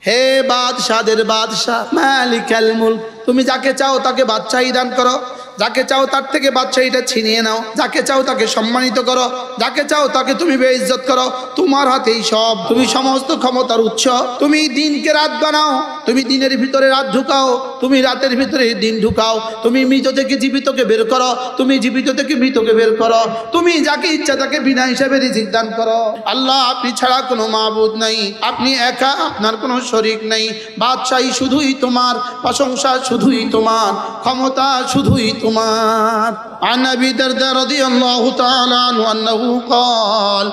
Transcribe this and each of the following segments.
হে বাদশাদের বাদশাহ মালিকাল মুলক, তুমি যাকে চাও তাকে বাদশাহী দান করো, যাকে চাও তার থেকে বাদশাহীটা ছিনিয়ে নাও, যাকে চাও তাকে সম্মানিত করো, যাকে চাও তাকে তুমি বেইজ্জত করো। তোমার হাতেই সব, তুমি সমস্ত ক্ষমতার উৎস। তুমি দিনকে রাত বানাও, তুমি দিনের ভিতরে রাত ঢুকাও, তুমি রাতের ভিতরে দিন ঢুকাও, তুমি মৃত থেকে জীবিতকে বের করো, তুমি জীবিত থেকে মৃতকে বের করো, তুমি যাকে ইচ্ছা তাকে বিনা হিসাবে রিজিক দান করো। আল্লাহ, আপনি ছাড়া কোনো মাবুদ নাই, আপনি একা, আপনার কোনো শরীক নাই। বাদশাহী শুধুই তোমার, প্রশংসা শুধুই তোমার, ক্ষমতা শুধুই তোমার। عن أبي الدرداء رضي الله تعالى عنه أنه قال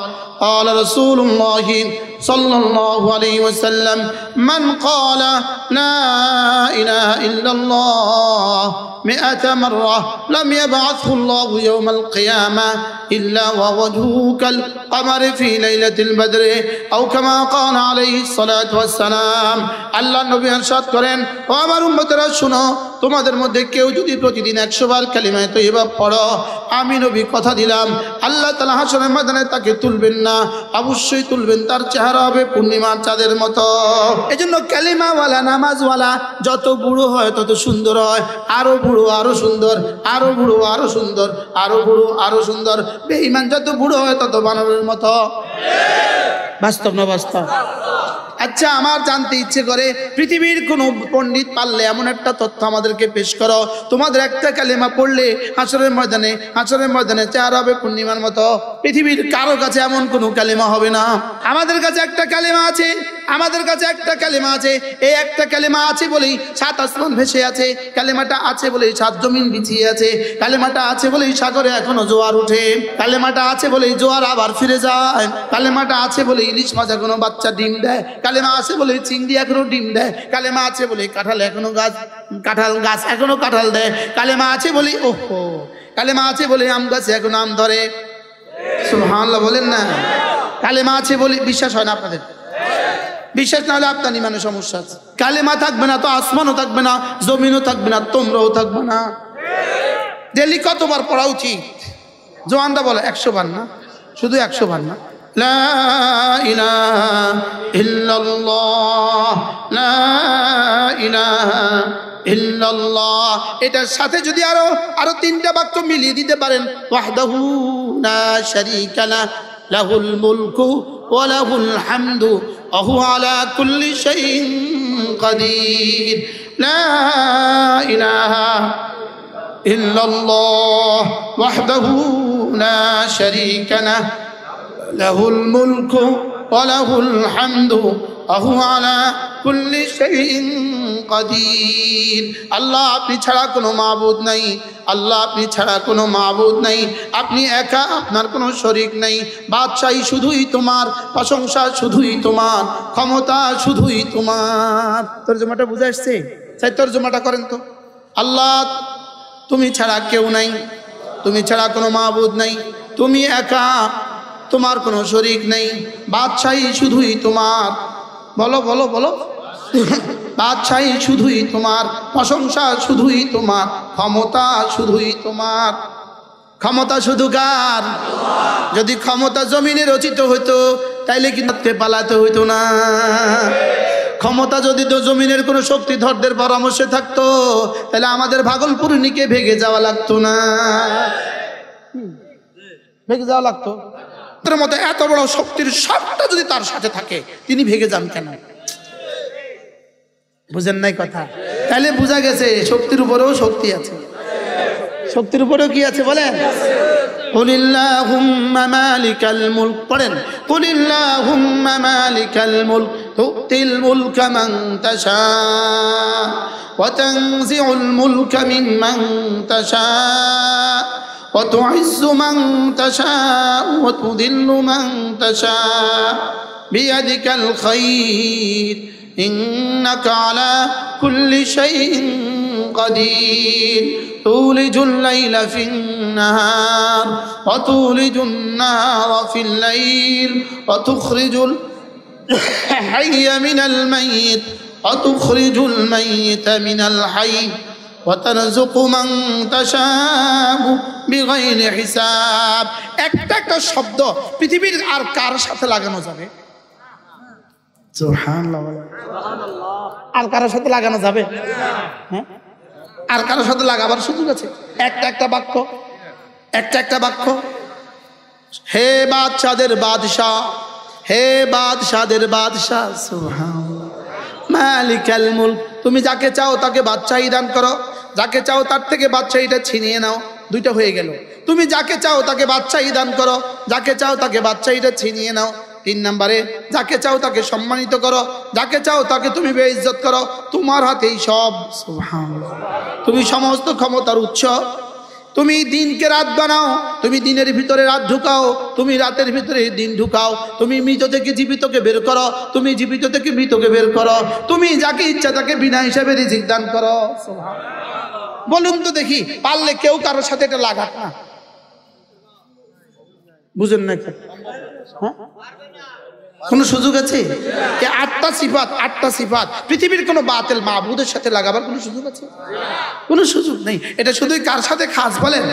قال رسول الله صلى الله عليه وسلم من قال لا إله إلا الله 100 مرة لم يبعثه الله يوم القيامة إلا ووجهه كالقمر في ليلة البدر أو كما قال عليه الصلاة والسلام। আল্লাহ নবী ইরশাদ করেন, ও আমার উম্মতেরা শুনো, তোমাদের মধ্যে কেউ যদি প্রতিদিন 100 বার কালিমা তয়্যিবা পড়ো, আমি নবী কথা দিলাম আল্লাহ তাআলা হাশরের ময়দানে তাকে তুলবেন না, অবশ্যই তুলবেন, তার চেহারা হবে পূর্ণিমার চাঁদের মতো। এজন্য কালিমাওয়ালা, নামাজওয়ালা যত বুড়ো হয় তত সুন্দর হয়, আরো বুড়ো আরো সুন্দর, আরো বুড়ো আরো সুন্দর, আরো বুড়ো আরো সুন্দর। বেঈমান যত বুড়ো হয় তত বানরের মতো। বাস্তব না বাস্তব? আচ্ছা, আমার জানতে ইচ্ছে করে পৃথিবীর কোন পণ্ডিত পারলে এমন একটা তথ্য আমাদেরকে পেশ করো, তোমাদের একটা কালিমা পড়লে হাশরের ময়দানে চেহারা হবে পূর্ণিমার মতো। পৃথিবীর কারো কাছে এমন কোনো কালিমা হবে না। আমাদের কাছে একটা কালিমা আছে, আমাদের কাছে একটা কালিমা আছে। এই একটা কালিমা আছে বলেই 7 আসমান ভেসে আছে, কালিমাটা আছে বলেই 7 জমিন বিছিয়ে আছে, কালিমাটা আছে বলেই সাগরে এখনো জোয়ার ওঠে, কালিমাটা আছে বলেই জোয়ার আবার ফিরে যায়, কালিমাটা আছে বলেই ইলিশ মাছ এখনো বাচ্চা ডিম দেয়, কালেমা আছে বলে চিংড়ি এখনো ডিম দেয়, কালেমা আছে বলে কাঁঠাল গাছ এখনো কাঁঠাল দেয়, কালেমা আছে বলে কালেমা আছে বলে আম গাছে এখনো আম ধরে। সুবহানাল্লাহ বলেন না? কালেমা আছে বলে বিশ্বাস হয় না আপনাদের? বিশ্বাস না হলে আপনার ইমানে সমস্যা আছে। কালেমা থাকবে না তো আসমানও থাকবে না, জমিনও থাকবে না, তোমরাও থাকবে না। ডেলি কতবার পড়া উচিত? জোয়ানরা বলে 100 বার না, শুধু 100 বার না। লা ইলাহা ইল্লাল্লাহ, লা ইলাহা ইল্লাল্লাহ। এটার সাথে যদি আরো 3টা বাক্য মিলিয়ে দিতে পারেন, ওয়াহদাহু লা শারীকা লাহু লাহুল মুলকু ওয়া লাহুল হামদু ওয়া হুয়া আলা কুল্লি শাইইন কাদির। লা ইলাহা ইল্লাল্লাহ ওয়াহদাহু লা শারীকা লাহু লাহুল মুলকু ওয়া লাহুল হামদু ওয়া হুয়া আলা কুল্লি শাইইন কাদির। আল্লাহ, আপনি ছাড়া কোনো মাবুদ নাই, আল্লাহ আপনি ছাড়া কোনো মাবুদ নাই, আপনি একা, আপনার কোনো শরীক নাই। বাদশাহী শুধুই তোমার, প্রশংসা শুধুই তোমার, ক্ষমতা শুধুই তোমার। তরজমাটা বুঝে আসছে? তাই তরজমাটা করেন তো। আল্লাহ, তুমি ছাড়া কেউ নাই, তুমি ছাড়া কোনো মাবুদ নাই, তুমি একা, তোমার কোনো শরীক নেই। বাদশাহী শুধুই তোমার। বলো বলো বলো। বাদশাহী শুধুই তোমার, প্রশংসা শুধুই তোমার, ক্ষমতা শুধুই তোমার। ক্ষমতা শুধু কার? যদি ক্ষমতা জমিনে রচিত হইতো তাইলে কিন্তু পালাতে হইতো না। ক্ষমতা যদি তো জমিনের কোনো শক্তিধরদের পরামর্শে থাকতো তাহলে আমাদের ভাগলপুরনীকে ভেগে যাওয়া লাগতো না, ভেগে যাওয়া লাগতো। তার মতো এত বড় শক্তির সবটা যদি তার সাথে থাকে, তিনি ভেগে যান কেন? বুঝেন নাই কথা? তাহলে বোঝা গেছে শক্তির উপরেও শক্তি আছে। শক্তির উপরেও কি আছে বলেন? কুলিল্লাহুম্মা মালিকাল মুলক, পড়েন কুলিল্লাহুম্মা মালিকাল মুলক তুতিল মুলকা মান তাশা ওয়া তানজিউল মুলকা মিম্মান তাশা ওয়া তুইজ্জু মান তাশা ওয়া তুযিল্লু মান তাশা বিয়াদিকাল খায়র ইন্নাকা আলা কুল্লি শাইইন কাদির তুলিজুল লাইলা ফিন নাহার ওয়া তুলিজুন নাহারা ফিল লাইল ওয়া তুখরিজুল হাইয়া মিনাল মাইয়িত ওয়া তুখরিজুল মাইয়িতা মিনাল হাইয়্য ওয়া তারযুকু মান তাশাউ বিগাইরি হিসাব। একটা একটা শব্দ পৃথিবীর আর কার সাথে লাগানো যাবে? সুবহানাল্লাহ। আর কারোর সাথে লাগানো যাবে? হ্যাঁ, আর কারোর সাথে লাগাবার সুযোগ আছে? একটা বাক্য, একটা বাক্য। হে বাদশাদের বাদশাহ, হে বাদশাদের বাদশাহ, সুবহানাল্লাহ, মালিকাল মুলক, তুমি যাকে চাও তাকে বাদশাহী দান করো, যাকে চাও তার থেকে বাদশাহীটা ছিনিয়ে নাও। দুইটা হয়ে গেল। তুমি যাকে চাও তাকে বাদশাহী দান করো, যাকে চাও তাকে বাদশাহীটা ছিনিয়ে নাও। 3 নম্বরে, যাকে চাও তাকে সম্মানিত করো, যাকে চাও তাকে তুমি বেইজ্জত করো। তোমার হাতেই সব, সুবহানাল্লাহ। তুমি সমস্ত ক্ষমতার উৎস। তুমি দিনকে রাত বানাও, তুমি দিনের ভিতরে রাত ঢুকাও, তুমি রাতের ভিতরে দিন ঢুকাও, তুমি মৃত থেকে জীবিতকে বের করো, তুমি জীবিত থেকে মৃতকে বের করো, তুমি যাকে ইচ্ছা তাকে বিনা হিসাবে রিজিক দান করো। বলুন তো দেখি, পারলে কেউ কারোর সাথে এটা লাগাক না? বুঝেন না? হ্যাঁ, কোন সুযোগ আছে? আটটা সিফাত পৃথিবীর কোন বাতিল মাবুদের সাথে লাগাবার কোন সুযোগ আছে? কোন সুযোগ নেই। এটা শুধুই কার সাথে খাস বলেন?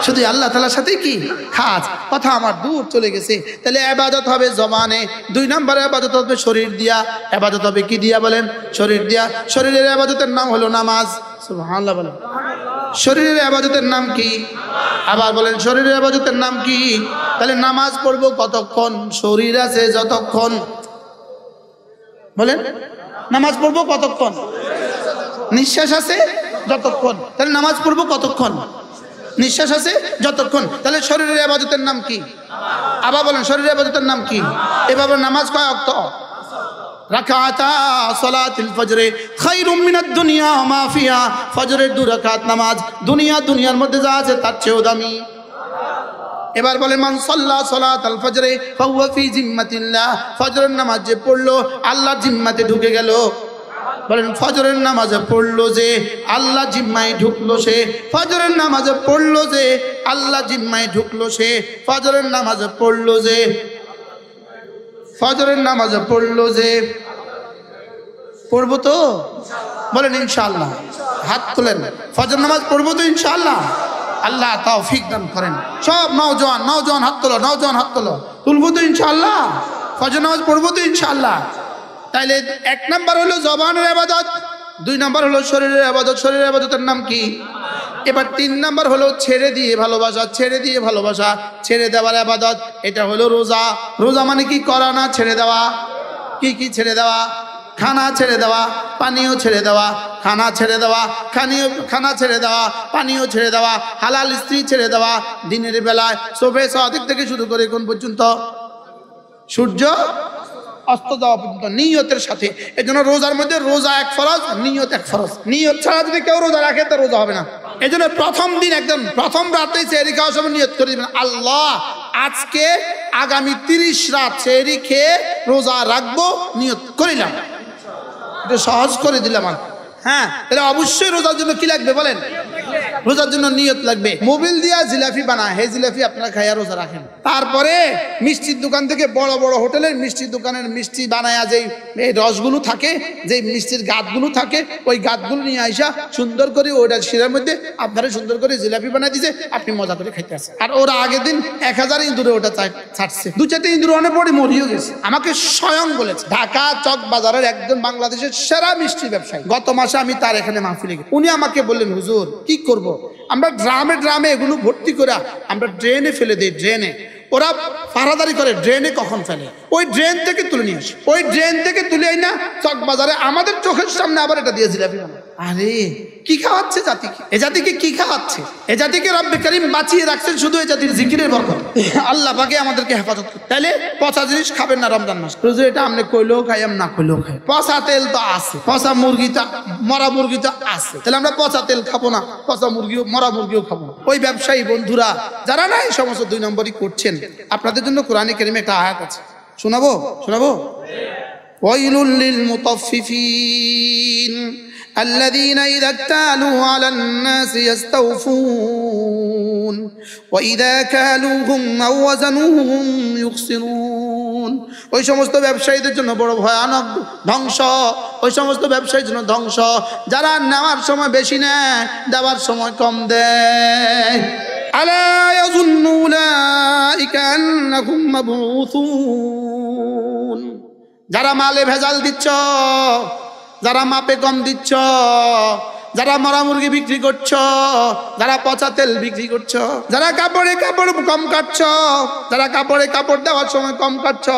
শুধু আল্লাহ তাআলার সাথে কি খাস? কথা আমার দূর চলে গেছে। তাহলে ইবাদত হবে জবানে, 2 নম্বরে ইবাদত হবে শরীর দিয়া। ইবাদত হবে কি দিয়া বলেন? শরীর দিয়া। শরীরের ইবাদতের নাম হলো নামাজ। সুবহানাল্লাহ বলেন। শরীরের ইবাদতের নাম কি? আবার বলেন, শরীরের ইবাদতের নাম কি? তাহলে নামাজ পড়বো কতক্ষণ? শরীর আছে যতক্ষণ। বলেন, নামাজ পড়বো কতক্ষণ? নিঃশ্বাস আছে যতক্ষণ। তাহলে নামাজ পড়বো কতক্ষণ? নিঃশ্বাস আছে যতক্ষণ। তাহলে শরীরের ইবাদতের নাম কি? আবার বলেন, শরীরের ইবাদতের নাম কি? এভাবে নামাজ কয় ওয়াক্ত? রাকাতা সালাতুল ফজরে খায়রুম মিনাদ দুনিয়া মা ফিহা। ফজরের 2 রাকাত নামাজ দুনিয়ার মধ্যে যা আছে তার চেয়েও দামি। এবার বলে, মান সাল্লা সালাতাল ফজরে ফাহুয়া ফি জিম্মাতিল্লাহ। ফজরের নামাজ যে পড়লো আল্লাহর জিম্মাতে ঢুকে গেল। বলেন, ফজরের নামাজে পড়লো যে আল্লাহ জিম্মায় ঢুকলো সে। ফজরের নামাজে পড়লো যে আল্লাহ জিম্মায় ঢুকলো সে। ফজরের নামাজে পড়লো যে, ফজরের নামাজে পড়লো যে, পড়বো তো? বলেন ইনশাআল্লাহ। হাত তোলেন। ফজর নামাজ পড়বো তো ইনশাআল্লাহ? আল্লাহ তৌফিক দান করেন। সব নওজোয়ান হাত তোলো, নওজোয়ান হাত তোলো। তুলবো তো ইনশাআল্লাহ? ফজর নামাজ পড়বো তো ইনশাআল্লাহ? তাইলে 1 নম্বর হলো জবানের ইবাদত, 2 নম্বর হলো শরীরের ইবাদত। শরীরের ইবাদতের নাম কি? এবার 3 নম্বর হলো ছেড়ে দিয়ে ভালোবাসা। ছেড়ে দিয়ে ভালোবাসা, ছেড়ে দেওয়ার ইবাদত। এটা হলো রোজা। রোজা মানে কি? করা না ছেড়ে দেওয়া। কি ছেড়ে দেওয়া? খানা ছেড়ে দেওয়া, পানীয় ছেড়ে দেওয়া। খানা ছেড়ে দেওয়া, খানা ছেড়ে দেওয়া, পানীয় ছেড়ে দেওয়া, হালাল স্ত্রী ছেড়ে দেওয়া। দিনের বেলায় শোবে সাদিক থেকে শুরু করে কোন পর্যন্ত? সূর্য অস্ত যাওয়া পর্যন্ত নিয়তের সাথে। এই জন্য রোজার মধ্যে রোজা 1 ফরজ, নিয়ত 1 ফরজ। নিয়ত ছাড়া যদি কেউ রোজা রাখে তো রোজা হবে না। এই জন্য প্রথম দিন একদম প্রথম রাতে সেহরি খাওয়ার সময় নিয়ত করে দিবেন, আল্লাহ আজকে আগামী 30 রাত সেহরি খেয়ে রোজা রাখবো, নিয়ত করিলাম। এটা সহজ করে দিলাম। হ্যাঁ, এটা অবশ্যই রোজার জন্য কি লাগবে বলেন? রোজার জন্য নিয়ত লাগবে। মোবিল দিয়া জিলাপি বানায়, হে জিলাপি আপনারা খাইয়া রোজা রাখেন। তারপরে মিষ্টির দোকান থেকে বড় বড় হোটেলের মিষ্টির দোকানের মিষ্টি বানায়া যেই এই রসগুলো থাকে, যেই মিষ্টির গাঁতগুলো থাকে, ওই গাঁতগুলো নিয়ে আইসা সুন্দর করে ওইটা শিরার মধ্যে আপনারা সুন্দর করে জিলাপি বানাই দিছে, আপনি মজা করে খাইতে আসেন। আর ওরা আগের দিন 1000 ইঁদুরে ওটা ছাড়ছে। 2-4টা ইঁদুর অনেক পরে মরিও গেছে। আমাকে স্বয়ং বলেছে ঢাকা চক বাজারের একজন বাংলাদেশের সেরা মিষ্টি ব্যবসায়ী, গত মাসে আমি তার এখানে মাহফিলে গেছি। উনি আমাকে বললেন, হুজুর কি করব, আমরা ড্রামে এগুলো ভর্তি করে আমরা ড্রেনে ফেলে দিই। ড্রেনে ওরা পাহারাদারি করে, ড্রেনে কখন ফেলে, ওই ড্রেন থেকে তুলে নিয়ে আসে। ওই ড্রেন থেকে তুলে আই না চক বাজারে আমাদের চোখের সামনে আবার এটা দিয়ে জিলাপি বানায়। আরে কি খাওয়াচ্ছে জাতিকে? এ জাতিকে কি খাওয়াচ্ছে? এ জাতিকে রব্বে কারীম বাঁচিয়ে রাখছেন শুধু এই জাতির জিকিরের বরকত। আল্লাহ পাকে আমাদেরকে হেফাজত করে। তাহলে পচা জিনিস খাবেন না রমজান মাস। রোজা এটা আমনে কইলেও খাই, না কইলেও খাই। পচা তেল তো আছে, পচা মুরগিটা, মরা মুরগিটা আছে। তাহলে আমরা পচা তেল খাবো না, পচা মুরগিও, মরা মুরগিও খাবো না। ওই ব্যবসায়ী বন্ধুরা যারা না এই সমস্ত 2 নম্বরই করছেন, আপনাদের জন্য কোরআনে কারিমে একটা আয়াত আছে, শোনাবো? ওয়াইলুল লিল মুতাফফিফিন الذين إذا اكتالوا على الناس يستوفون وإذا كالوهم أو وزنوهم يخسرون। ওই সমস্ত ব্যবসায়ীদের জন্য বড় ভয়ানক ধ্বংস। ওই সমস্ত ব্যবসায়ীর জন্য ধ্বংস যারা নেওয়ার সময় বেশি নেয়, দেওয়ার সময় কম দেয়। আলা ইয়াযুন্নু উলাইকা আন্নাহুম মাবউসুন। যারা মালে ভেজাল দিচ্ছ, যারা মাপে কম দিচ্ছ, যারা মরা মুরগি বিক্রি করছো, যারা পচা তেল বিক্রি করছো, যারা কাপড়ে কাপড় কম কাটছ, যারা কাপড়ে কাপড় দেওয়ার সময় কম কাটছ,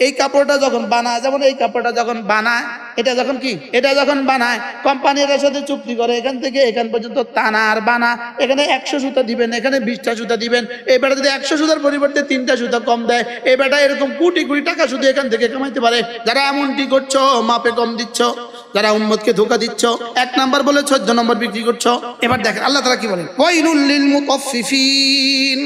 এই কাপড়টা যখন বানায়, যেমন এই কাপড়টা যখন বানায়, এটা যখন কি, এটা যখন বানায় কোম্পানি এর সাথে চুক্তি করে এখান থেকে এখান পর্যন্ত টানা আর বানা, এখানে 100 সুতা দিবেন, এখানে 20টা সুতা দিবেন। এই বেটা যদি 100 সুতার পরিবর্তে 3টা সুতা কম দেয়, এই বেটা এরকম কোটি কোটি টাকা শুধু এখান থেকে কামাইতে পারে। যারা এমনটি করছো, মাপে কম দিচ্ছ, যারা উম্মতকে ধোঁকা দিচ্ছ, 1 নাম্বার বলে 14 নম্বর বিক্রি করছো। এবার দেখেন আল্লাহ তাআলা কি বলেন, ওয়াইলুল লিল মুতাফফিফিন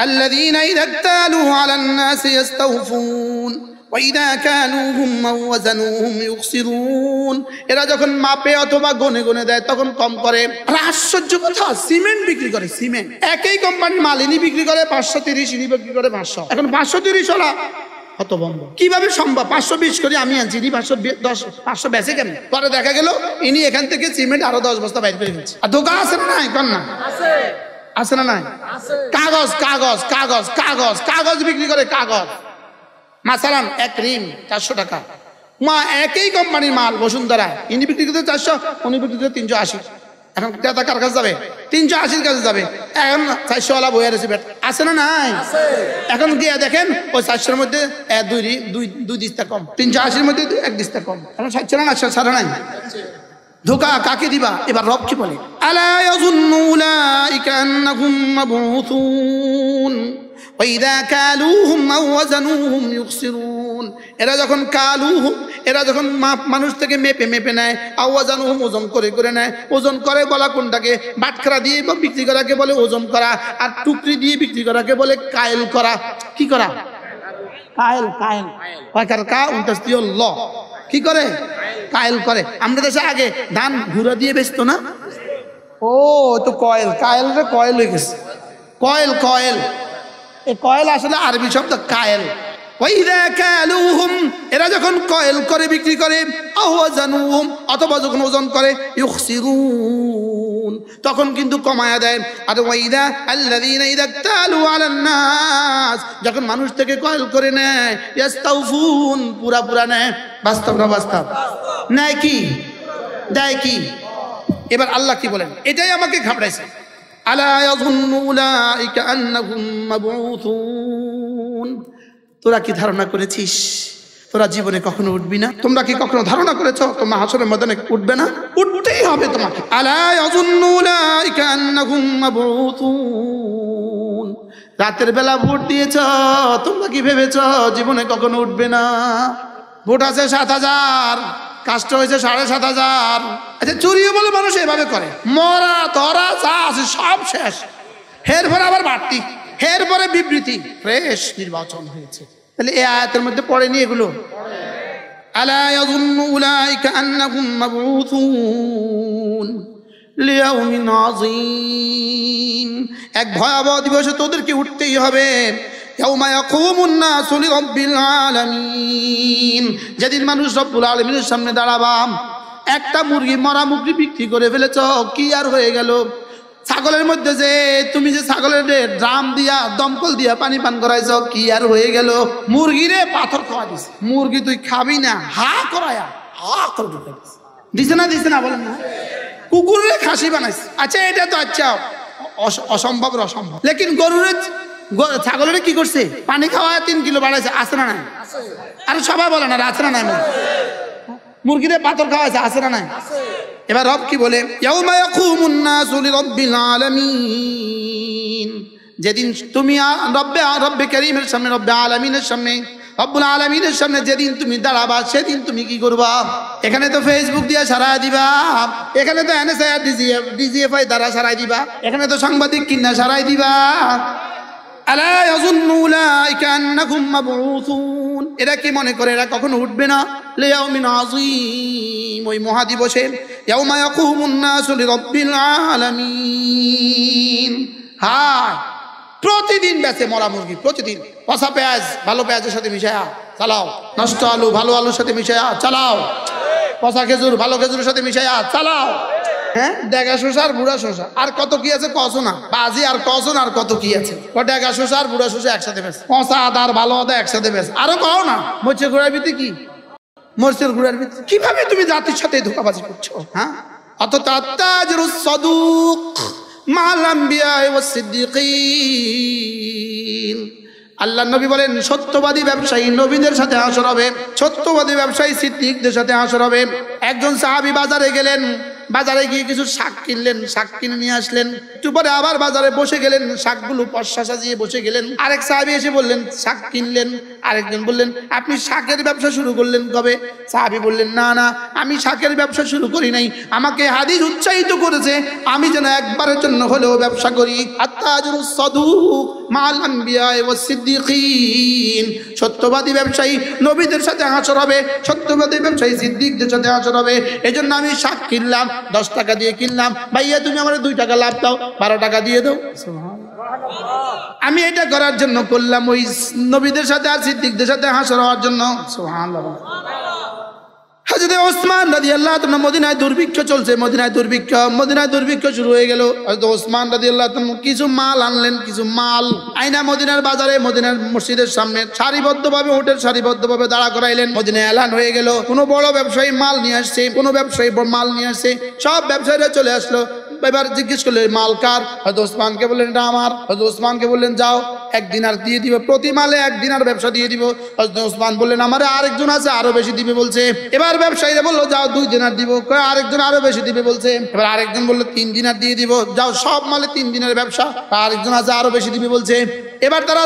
আল্লাযীনা ইযা তালু আলান নাসি ইস্তাওফুন وإذا كالوهم أو وزنوهم يخسرون। এরা যখন মাপে অথবা গনে গনে দেয় তখন কম করে। আর আশ্চর্য কথা, সিমেন্ট বিক্রি করে, সিমেন্ট একই কোম্পানির মাল ইনি বিক্রি করে 530, ইনি বিক্রি করে 500। এখন 530 হলা হতভম্ব, কিভাবে সম্ভব? 520 করে আমি আনছি, ইনি 510 বেচে কেন? পরে দেখা গেল ইনি এখান থেকে সিমেন্ট আরো 10 বস্তা বাইর করে ফেলছে। আর দোকান আছে না নাই? কন না আছে, আছে না নাই? কাগজ কাগজ কাগজ কাগজ কাগজ বিক্রি করে, কাগজ। মাসালান এক রিম 400 টাকা, মা একই কোম্পানির মাল বসুন্ধরা, ইনি বিক্রি করতে 400, উনি বিক্রি করতে 380। এখন ক্রেতা কার কাছে যাবে? 380 কাছে যাবে। এখন 400 ওয়ালা বইয়া রয়েছে, আছে না নাই? এখন গিয়ে দেখেন ওই 400-এর মধ্যে দুই দিস্তা কম, 380-এর মধ্যে 1 দিস্তা কম। এখন 60 না 60 নাই। ধোকা কাকে দিবা? এবার রব কি বলে, আলা ইয়াযুন্নু উলাইকা আন্নাহুম মাবউসুন وإذا كالوهم أو وزنوهم يخسرون। এরা যখন কালুহুম, এরা যখন মানুষ থেকে মেপে মেপে নেয়, আও ওয়াজানুহুম ওজন করে করে নেয়। ওজন করে বলা কোনটাকে? বাটখারা দিয়ে বিক্রি করাকে বলে ওজন করা, আর টুকরি দিয়ে বিক্রি করাকে বলে কায়েল করা। কি করা? কায়েল। কায়েল কয়কার? কা উনতাস্তিও ল, কি করে? কায়েল করে। আমরা দেশে আগে ধান ঘুরা দিয়ে বেচতো না? ও তো কয়েল, কায়েল রে কয়েল হয়ে গেছে। কয়েল কয়েল, এই কয়েল আসলে আরবি শব্দ কায়েল। ওয়াইদা কালুহুম, এরা যখন কয়েল করে বিক্রি করে, আও ওয়াজানুহুম, অথবা যখন ওজন করে, ইউখসিরুন, তখন কিন্তু কমায়া দেয়। আর ওয়াইদা আল্লাযীনা ইযা তালু আলান নাস, যখন মানুষ থেকে কয়েল করে নেয়, ইস্তাউফুন, পুরা পুরা নেয়। বাস্তব না বাস্তব? নেয় কি? দেয় কি? এবার আল্লাহ কি বলেন, এটাই আমাকে ঘাবড়াইছে। আলা ইয়াযুন্নু উলাইকা আন্নাহুম মাবউসুন। তোরা কি ধারণা করেছিস তোরা জীবনে কখনো উঠবি না? তোমরা কি কখনো ধারণা করেছো তোমরা হাসরের ময়দানে উঠবে না? উঠতেই হবে তোমাকে। আলা ইয়াযুন্নু উলাইকা আন্নাহুম মাবউসুন। রাতের বেলা ভোট দিয়েছ, তোমরা কি ভেবেছো জীবনে কখনো উঠবে না? ভোট আছে 7000, কাজটা হয়েছে 7500। আচ্ছা, চুরিও বলে মানুষ এভাবে করে, মরা ধরা যা আছে সব শেষ, এরপরে আবার বাড়তি, এরপরে বিবৃতি, ফ্রেশ নির্বাচন হয়েছে। তাহলে এই আয়াতের মধ্যে পড়েনি এগুলো? আলা ইয়াযুন্নু উলাইকা আন্নাহুম মাবউসুন লিয়াউমিন আযীম। এক ভয়াবহ দিবসে তোদেরকে উঠতেই হবে। ইয়াউমা ইয়াকুমুন নাসু লিরাব্বিল আলামিন, যেদিন মানুষ রব্বুল আলামিনের সামনে দাঁড়াবা। একটা মুরগি, মরা মুরগি বিক্রি করে ফেলেছ, কি আর হয়ে গেল? ছাগলের মধ্যে যে তুমি যে ছাগলের ড্রাম দিয়া দমকল দিয়া পানি পান করাইছ, কি আর হয়ে গেল? মুরগিরে পাথর খাওয়া দিছে, মুরগি তুই খাবি না, হা করায়া হা করে ঢুকে দিছে না, দিছে না বলেন না? কুকুরে খাসি বানাইছে। আচ্ছা, এটা তো আচ্ছা অসম্ভব অসম্ভব, লেকিন গরুরে ছাগলের কি করছে? পানি খাওয়া 3 কিলো বাড়াইছে, আছে না নাই? আর সবাই বলে না আছে না নাই? মুরগিরে পাথর খাওয়াইছে, আছে না নাই? এবার রব কি বলে, ইয়াউমা ইয়াকুমুন নাসু লিরাব্বিল আলামিন, যেদিন তুমি রব্বে কারীমের সামনে, রব্বে আলামিনের সামনে, রব্বুল আলামিনের সামনে যেদিন তুমি দাঁড়াবা, সেদিন তুমি কি করবা? এখানে তো ফেসবুক দিয়ে সারাই দিবা, এখানে তো এনএসআই ডিজিএফআই দ্বারা সারাই দিবা, এখানে তো সাংবাদিক কিনা সারাই দিবা। আলা ইয়াযুন্নু উলাইকা আন্নাহুম মাবউসুন, এরা কি মনে করে এরা কখনো উঠবে না? লিয়াউমিন আযীম, ওই মহাদিবসে। ইয়াউমা ইয়াকুমুন নাসু লিরাব্বিল আলামিন। হ্যাঁ, প্রতিদিন বেচে মরা মুরগি, প্রতিদিন। পচা পেঁয়াজ ভালো পেঁয়াজের সাথে মিশায়া চালাও, নষ্ট আলু ভালো আলুর সাথে মিশায়া চালাও, পচা খেজুর ভালো খেজুরের সাথে মিশায়া চালাও। হ্যাঁ, ডেগা শসা আর বুড়া শসা, আর কত কি আছে কসো না, বাজি আর কসো না, আর কত কি আছে। ডেগা শসা আর বুড়া শসা একসাথে বেশ, পচা আদা আর ভালো আদা একসাথে বেশ, আরো কও না, মরছে ঘোড়ার ভিতরে কি মরিচের গুঁড়ার ভিতরে। কিভাবে তুমি জাতির সাথে ধোঁকাবাজি করছো? হ্যাঁ, অথচ আত্তাজিরুস সাদুক মা'আল আম্বিয়া ওয়াস সিদ্দিকিন। আল্লাহ নবী বলেন সত্যবাদী ব্যবসায়ী নবীদের সাথে হাসর হবে, সত্যবাদী ব্যবসায়ী সিদ্দিকদের সাথে হাসর হবে। একজন সাহাবী বাজারে গেলেন, বাজারে গিয়ে কিছু শাক কিনলেন, শাক কিনে নিয়ে আসলেন। একটু পরে আবার বাজারে বসে গেলেন, শাকগুলো পশা সাজিয়ে বসে গেলেন। আরেক সাহাবী এসে বললেন শাক কিনলেন। আরেকজন বললেন আপনি শাকের ব্যবসা শুরু করলেন কবে? সাহাবী বললেন না না, আমি শাকের ব্যবসা শুরু করি নাই, আমাকে হাদিস উৎসাহিত করেছে আমি যেন একবারের জন্য হলেও ব্যবসা করি। আত্তাজিরুস সাদুক মা'আল আম্বিয়া ওয়াস সিদ্দিকিন। সত্যবাদী ব্যবসায়ী নবীদের সাথে হাসর হবে, সত্যবাদী ব্যবসায়ী সিদ্দিকদের সাথে হাসর হবে। এজন্য আমি শাক কিনলাম, 10 টাকা দিয়ে কিনলাম, ভাইয়া তুমি আমার 2 টাকা লাভ দাও, 12 টাকা দিয়ে দাও। আমি এটা করার জন্য করলাম, ওই নবীদের সাথে আর সিদ্দিকদের সাথে হাসর হওয়ার জন্য। সুবহানাল্লাহ। হযরত ওসমান রাদিয়াল্লাহু তাআলা মদিনায় দুর্ভিক্ষ চলছে, মদিনায় দুর্ভিক্ষ শুরু হয়ে গেল। হযরত ওসমান রাদিয়াল্লাহু তাআলা কিছু মাল আনলেন, কিছু মাল আইনা মদিনার বাজারে, মদিনার মসজিদের সামনে সারিবদ্ধভাবে উটের সারিবদ্ধভাবে দাঁড়া করাইলেন। মদিনায় এলান হয়ে গেল কোন বড় ব্যবসায়ী মাল নিয়ে আসছে, কোন ব্যবসায়ী মাল নিয়ে আসছে, সব ব্যবসায়ীরা চলে আসলো। এবার জিজ্ঞেস করলেন মাল কার? হযরত ওসমানকে বললেন এটা আমার। হযরত ওসমানকে বললেন যাও 1 দিনার দিয়ে দিব, প্রতি মালে 1 দিনার ব্যবসা দিয়ে দিব। হযরত ওসমান বললেন আমারে আরেকজন আছে আরো বেশি দিবে বলছে। এবার ব্যবসায়ীরা বললো যাও 2 দিনার দিব, আরেকজন আরো বেশি দিবে বলছে। এবার আরেকজন বললো 3 দিনার দিয়ে দিব, যাও সব মালে 3 দিনের ব্যবসা, আরেকজন আছে আরো বেশি দিবে বলছে। এবার তারা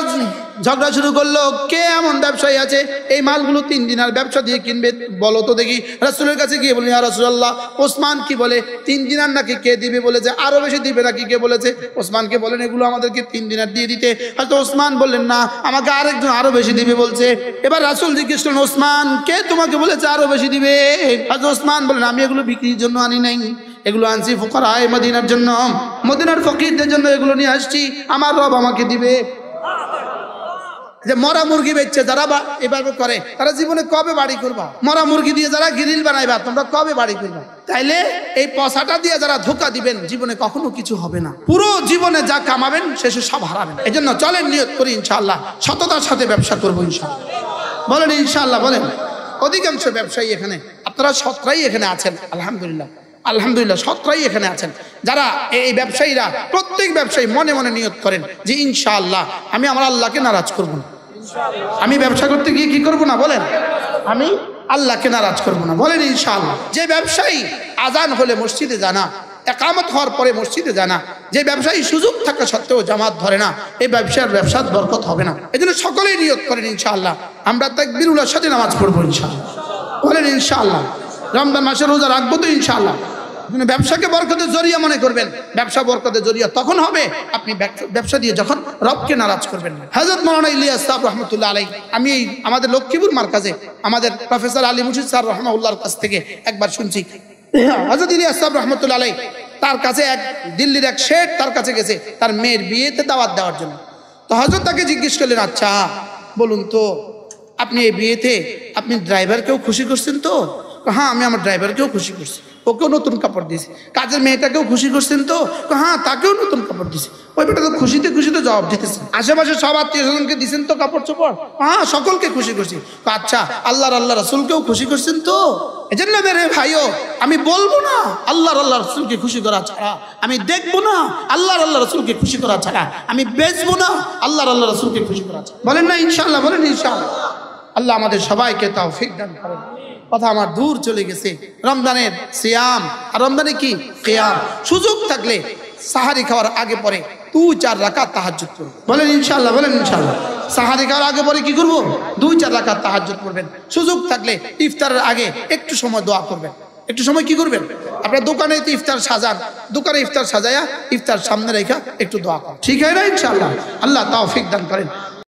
ঝগড়া শুরু করলো, কে এমন ব্যবসায়ী আছে এই মালগুলো 3 দিনার ব্যবসা দিয়ে কিনবে, বলো তো দেখি। রাসূলের কাছে গিয়ে বললেন ইয়া রাসূলুল্লাহ, ওসমান কি বলে 3 দিনার নাকি কে দিবে বলেছে, আরো বেশি দিবে নাকি কে বলেছে? ওসমানকে বলেন এগুলো আমাদেরকে 3 দিনার দিয়ে দিতে। হয়তো ওসমান বললেন না, আমাকে আরেকজন আরো বেশি দিবে বলছে। এবার রাসূল জিজ্ঞেস করলেন ওসমান কে তোমাকে বলেছে আরো বেশি দিবে? হয়তো ওসমান বললেন আমি এগুলো বিক্রির জন্য আনি নাই, এগুলো আনছি ফুকারায়ে মদিনার জন্য, মদিনার ফকিরদের জন্য এগুলো নিয়ে আসছি, আমার রব আমাকে দিবে। যে মরা মুরগি বেচছে যারা এভাবে করে তারা জীবনে কবে বাড়ি করবা? মরা মুরগি দিয়ে যারা গ্রিল বানাইবা তোমরা কবে বাড়ি করবা? তাইলে এই পয়সাটা দিয়ে যারা ধোকা দিবেন জীবনে কখনো কিছু হবে না, পুরো জীবনে যা কামাবেন শেষে সব হারাবেন। এই জন্য চলেন নিয়ত করি ইনশাআল্লাহ সততার সাথে ব্যবসা করবো ইনশাআল্লাহ। বলেন ইনশাআল্লাহ বলেন। অধিকাংশ ব্যবসায়ী এখানে, আপনারা সৎরাই এখানে আছেন, আলহামদুলিল্লাহ আলহামদুলিল্লাহ সৎরাই এখানে আছেন। যারা এই ব্যবসায়ীরা প্রত্যেক ব্যবসায়ী মনে মনে নিয়ত করেন যে ইনশাআল্লাহ আমি আমার আল্লাহকে নারাজ করব না, আমি ব্যবসা করতে গিয়ে কি করব না বলেন, আমি আল্লাহকে নারাজ করব না বলেন ইনশাআল্লাহ। যে ব্যবসায়ী আজান হলে মসজিদে জানা, একামত হওয়ার পরে মসজিদে জানা, যে ব্যবসায়ী সুযোগ থাকা সত্ত্বেও জামাত ধরে না, এই ব্যবসার বরকত হবে না। এই জন্য সকলেই নিয়ত করেন ইনশাআল্লাহ আমরা তাকবীরুল্লাহর সাথে নামাজ পড়বো ইনশাআল্লাহ বলেন ইনশাআল্লাহ। রমজান মাসে রোজা রাখবো তো ইনশাআল্লাহ। ব্যবসাকে বরকতের জরিয়া মনে করবেন, ব্যবসা বরকতের জরিয়া তখন হবে আপনি ব্যবসা দিয়ে যখন রবকে নারাজ করবেন। হযরত মাওলানা ইলিয়াস সাহেব রহমতুল্লাহ আলাইহি, আমি আমাদের লক্ষ্মীপুর মার্কাজে আমাদের প্রফেসর আলী মুর্শিদ স্যার রহমাহুল্লাহর কাছ থেকে একবার শুনছি, হযরত ইলিয়াস সাহেব রহমতুল্লাহ আলাইহি তার কাছে এক দিল্লির এক শেঠ তার কাছে গেছে তার মেয়ের বিয়েতে দাওয়াত দেওয়ার জন্য। তো হযরত তাকে জিজ্ঞেস করলেন আচ্ছা বলুন তো আপনি এই বিয়েতে আপনি ড্রাইভারকেও খুশি করছেন তো? হ্যাঁ আমি আমার ড্রাইভারকেও খুশি করছি, ওকেও নতুন কাপড় দিয়েছি। কাজের মেয়েটাকেও খুশি করছেন তো? হ্যাঁ তাকেও নতুন কাপড় দিয়েছি। ওই বেটা তো খুশিতে খুশিতে জবাব দিতেছে, আশেপাশে সব আত্মীয় স্বজনকে দিয়েছেন তো কাপড় চোপড়? হ্যাঁ সকলকে খুশি করছি। আচ্ছা আল্লাহ রাসূলকেও খুশি করছেন তো? এজন্য মেরে ভাইও আমি বলবো না আল্লাহ রাসূলকে খুশি করা ছাড়া, আমি দেখবো না আল্লাহ রাসূলকে খুশি করা ছাড়া, আমি বেচবো না আল্লাহ রাসূলকে খুশি করা ছাড়া। বলেন না ইনশাআল্লাহ বলেন ইনশাআল্লাহ। আল্লাহ আমাদের সবাইকে তৌফিক দান করেন। কথা আমার দূর চলে গেছে। রমজানের সিয়াম আর রমজানে কি কিয়াম, সুযোগ থাকলে সাহারি খাওয়ার আগে পরে 2-4 রাকাত তাহাজ্জুদ করব বলেন ইনশাআল্লাহ বলেন ইনশাআল্লাহ। সাহারি খাওয়ার আগে পরে কি করব? 2-4 রাকাত তাহাজ্জুদ করবেন। সুযোগ থাকলে ইফতারের আগে একটু সময় দোয়া করবেন। একটু সময় কি করবেন? আপনার দোকানে তো ইফতার সাজান, দোকানে ইফতার সাজায়া ইফতার সামনে রেখা একটু দোয়া করেন, ঠিক হয় না ইনশাআল্লাহ। আল্লাহ তৌফিক দান করেন।